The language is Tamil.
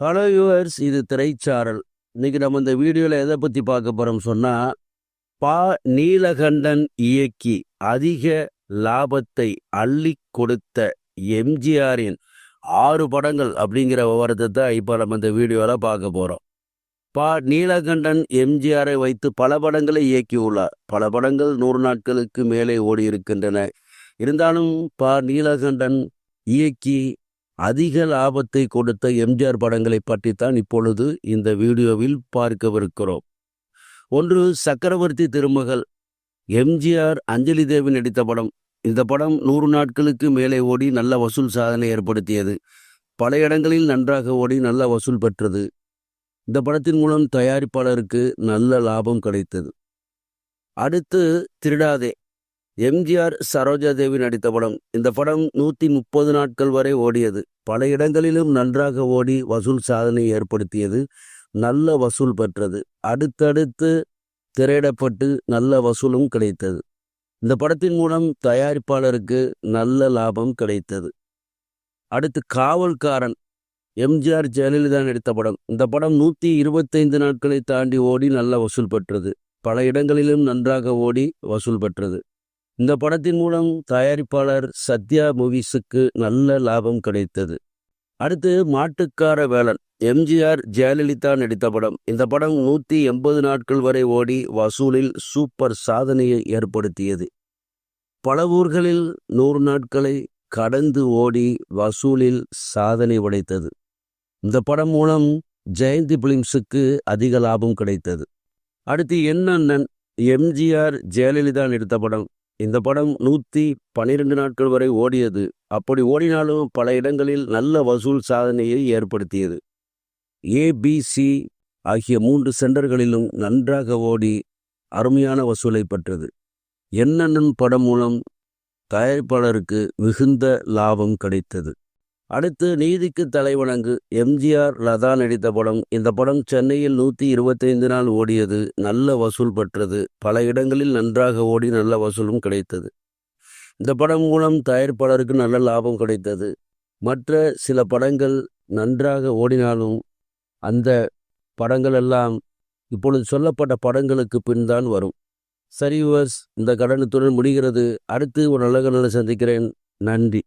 ஹலோ யூவர்ஸ், இது திரைச்சாரல். இன்னைக்கு நம்ம இந்த வீடியோவில் எதை பற்றி பார்க்க போகிறோம் சொன்னால், பா. நீலகண்டன் இயக்கி அதிக லாபத்தை அள்ளி கொடுத்த எம்ஜிஆரின் 6 படங்கள் அப்படிங்கிற விவரத்தை தான் இப்போ நம்ம இந்த வீடியோவில் பார்க்க போகிறோம். பா. நீலகண்டன் எம்ஜிஆரை வைத்து பல படங்களை இயக்கியுள்ளார். பல படங்கள் 100 நாட்களுக்கு மேலே ஓடி இருக்கின்றன. இருந்தாலும் பா. நீலகண்டன் இயக்கி அதிக லாபத்தை கொடுத்த எம்ஜிஆர் படங்களை பற்றித்தான் இப்பொழுது இந்த வீடியோவில் பார்க்கவிருக்கிறோம். ஒன்று, சக்கரவர்த்தி திருமகள். எம்ஜிஆர் அஞ்சலி தேவி நடித்த படம். இந்த படம் 100 நாட்களுக்கு மேலே ஓடி நல்ல வசூல் சாதனை ஏற்படுத்தியது. பல இடங்களில் நன்றாக ஓடி நல்ல வசூல் பெற்றது. இந்த படத்தின் மூலம் தயாரிப்பாளருக்கு நல்ல லாபம் கிடைத்தது. அடுத்து, திருடாதே. எம்ஜிஆர் சரோஜா தேவி நடித்த படம். இந்த படம் 130 நாட்கள் வரை ஓடியது. பல இடங்களிலும் நன்றாக ஓடி வசூல் சாதனை ஏற்படுத்தியது. நல்ல வசூல் பெற்றது. அடுத்தடுத்து திரையிடப்பட்டு நல்ல வசூலும் கிடைத்தது. இந்த படத்தின் மூலம் தயாரிப்பாளருக்கு நல்ல லாபம் கிடைத்தது. அடுத்து, காவல்காரன். எம்ஜிஆர் ஜெயலலிதா நடித்த படம். இந்த படம் 125 நாட்களை தாண்டி ஓடி நல்ல வசூல் பெற்றது. பல இடங்களிலும் நன்றாக ஓடி வசூல் பெற்றது. இந்த படத்தின் மூலம் தயாரிப்பாளர் சத்யா மூவிஸுக்கு நல்ல லாபம் கிடைத்தது. அடுத்து, மாட்டுக்கார வேலன். எம்ஜிஆர் ஜெயலலிதா நடித்த படம். இந்த படம் 180 நாட்கள் வரை ஓடி வசூலில் சூப்பர் சாதனையை ஏற்படுத்தியது. பல ஊர்களில் 100 நாட்களை கடந்து ஓடி வசூலில் சாதனை படைத்தது. இந்த படம் மூலம் ஜெயந்தி பிலிம்ஸுக்கு அதிக லாபம் கிடைத்தது. அடுத்து, என்னண்ணன். எம்ஜிஆர் ஜெயலலிதா நடித்த படம். இந்த படம் 112 நாட்கள் வரை ஓடியது. அப்படி ஓடினாலும் பல இடங்களில் நல்ல வசூல் சாதனையை ஏற்படுத்தியது. ABC ஆகிய 3 சென்டர்களிலும் நன்றாக ஓடி அருமையான வசூலை பெற்றது. என்னண்ணன் படம் மூலம் தயாரிப்பாளருக்கு மிகுந்த லாபம் கிடைத்தது. அடுத்து, நீதிக்கு தலைவணங்கு. எம்ஜிஆர் லதா நடித்த படம். இந்த படம் சென்னையில் 125 நாள் ஓடியது. நல்ல வசூல் பெற்றது. பல இடங்களில் நன்றாக ஓடி நல்ல வசூலும் கிடைத்தது. இந்த படம் மூலம் தயாரிப்பாளருக்கு நல்ல லாபம் கிடைத்தது. மற்ற சில படங்கள் நன்றாக ஓடினாலும் அந்த படங்கள் எல்லாம் இப்பொழுது சொல்லப்பட்ட படங்களுக்கு பின் தான் வரும். சரி வியூவர்ஸ், இந்த கடனத்துடன் முடிகிறது. அடுத்து ஒரு நல்ல சந்திக்கிறேன். நன்றி.